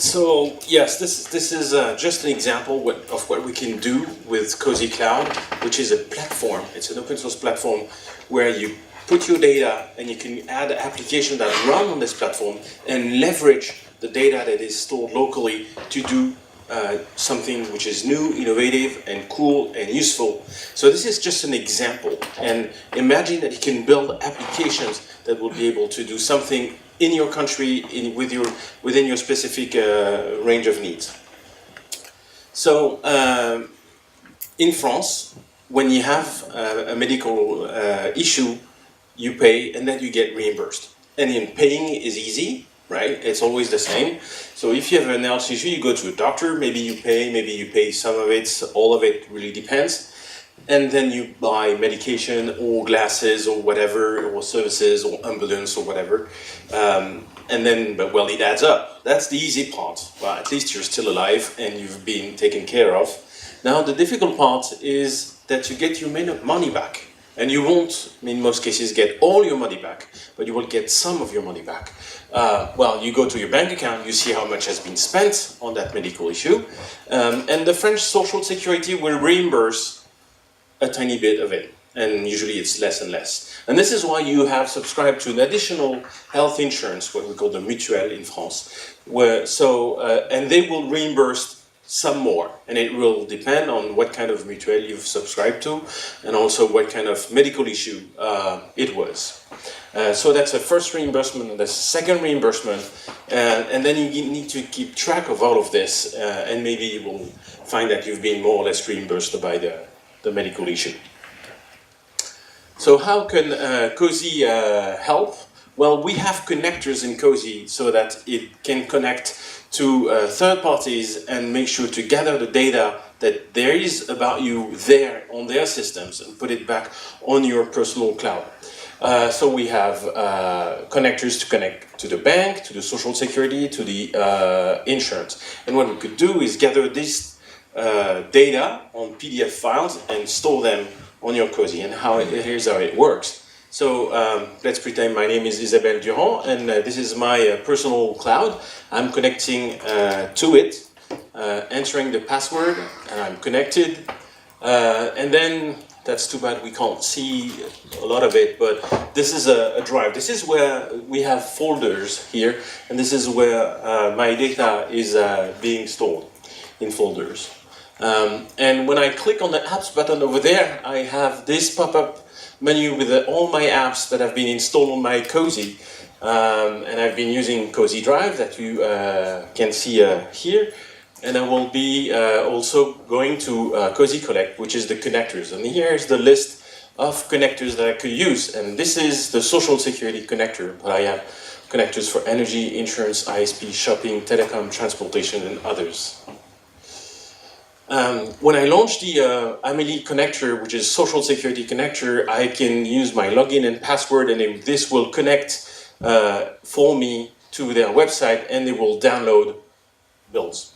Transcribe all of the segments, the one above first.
So yes, this is just an example of what we can do with Cozy Cloud, which is a platform. It's an open source platform where you put your data and you can add applications that run on this platform and leverage the data that is stored locally to do something which is new, innovative, and cool and useful. So this is just an example, and imagine that you can build applications that will be able to do something in your country, within your specific range of needs. So in France, when you have a medical issue, you pay and then you get reimbursed. And in paying is easy, right? It's always the same. So if you have an health issue, you go to a doctor, maybe you pay some of it, all of it really depends. And then you buy medication or glasses or whatever, or services or ambulance or whatever. And then, but well, it adds up. That's the easy part. Well, at least you're still alive and you've been taken care of. Now, the difficult part is that you get your money back. And you won't, in most cases, get all your money back, but you will get some of your money back. Well, you go to your bank account, you see how much has been spent on that medical issue, and the French Social Security will reimburse a tiny bit of it, and usually it's less and less. And this is why you have subscribed to an additional health insurance, what we call the mutuelle in France, and they will reimburse some more, and it will depend on what kind of mutuelle you've subscribed to, and also what kind of medical issue it was. So that's a first reimbursement, and the second reimbursement, and then you need to keep track of all of this, and maybe you will find that you've been more or less reimbursed by the medical issue. So how can Cozy help? Well, we have connectors in Cozy so that it can connect to third parties and make sure to gather the data that there is about you there on their systems and put it back on your personal cloud. So we have connectors to connect to the bank, to the social security, to the insurance. And what we could do is gather this data on PDF files and store them on your Cozy. And here's how it works. So let's pretend my name is Isabelle Durand, and this is my personal cloud. I'm connecting to it, entering the password, and I'm connected. And then, that's too bad we can't see a lot of it, but this is a drive. This is where we have folders here, and this is where MyData is being stored in folders. And when I click on the apps button over there, I have this pop-up menu with all my apps that have been installed on my Cozy, and I've been using Cozy Drive that you can see here, and I will be also going to Cozy Collect, which is the connectors, and here's the list of connectors that I could use, and this is the social security connector, but I have connectors for energy, insurance, ISP, shopping, telecom, transportation, and others. When I launch the Amélie connector, which is social security connector, I can use my login and password, and this will connect for me to their website, and they will download bills.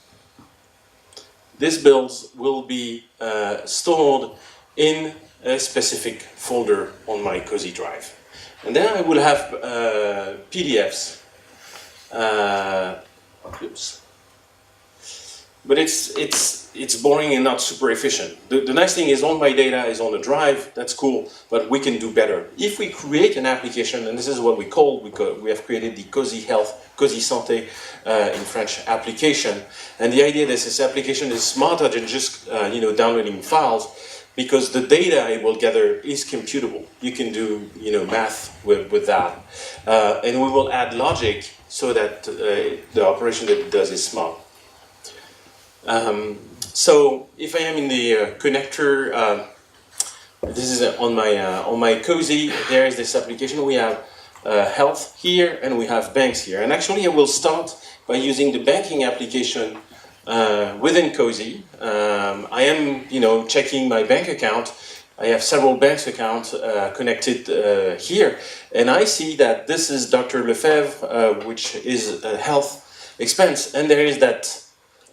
These bills will be stored in a specific folder on my Cozy Drive. And then I will have PDFs. Oops. But it's boring and not super efficient. The nice thing is all my data is on the drive, that's cool, but we can do better. If we create an application, and this is what we have created the Cozy Health, Cozy Santé in French application, and the idea that this application is smarter than just downloading files, because the data it will gather is computable. You can do math with that, and we will add logic so that the operation that it does is smart. So if I am in the connector, this is on my Cozy. There is this application. We have health here, and we have banks here. And actually, I will start by using the banking application within Cozy. I am, checking my bank account. I have several bank accounts connected here, and I see that this is Dr. Lefebvre, which is a health expense, and there is that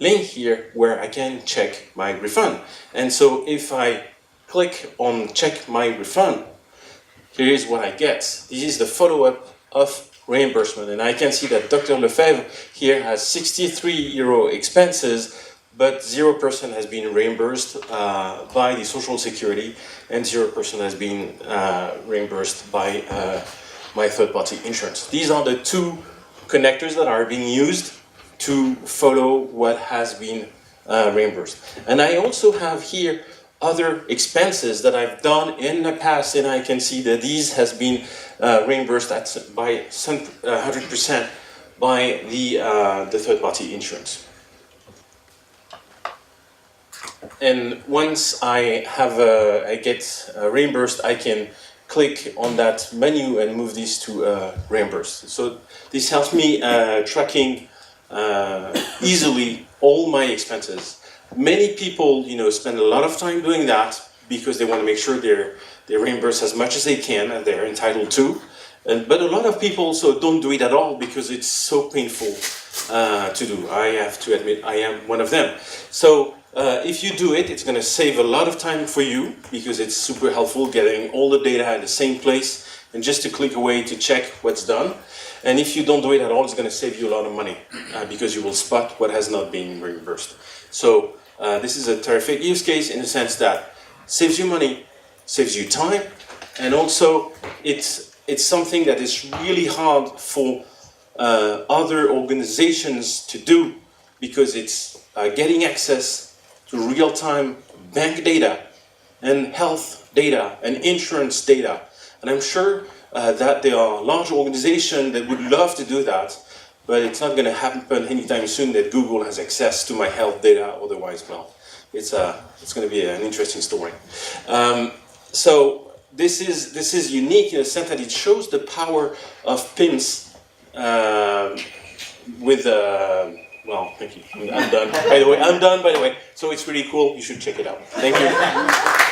link here where I can check my refund. And so if I click on check my refund, here is what I get. This is the follow-up of reimbursement. And I can see that Dr. Lefebvre here has 63 euro expenses, but 0% has been reimbursed by the Social Security, and 0% has been reimbursed by my third-party insurance. These are the two connectors that are being used to follow what has been reimbursed. And I also have here other expenses that I've done in the past, and I can see that these has been reimbursed by 100% by the third-party insurance. And once I have I get reimbursed, I can click on that menu and move these to reimbursed. So this helps me tracking easily all my expenses. Many people, spend a lot of time doing that because they want to make sure they're reimbursed as much as they can and they're entitled to. But a lot of people also don't do it at all because it's so painful to do. I have to admit I am one of them. So if you do it, it's going to save a lot of time for you because it's super helpful getting all the data in the same place and just to click away to check what's done. And if you don't do it at all, it's going to save you a lot of money because you will spot what has not been reimbursed. So this is a terrific use case in the sense that saves you money, saves you time, and also it's something that is really hard for other organizations to do because it's getting access to real-time bank data and health data and insurance data. And I'm sure that there are large organizations that would love to do that, but it's not going to happen anytime soon that Google has access to my health data. Otherwise, well, it's going to be an interesting story. So this is unique in the sense that it shows the power of PIMS with well, thank you. I'm done. By the way, So it's really cool. You should check it out. Thank you.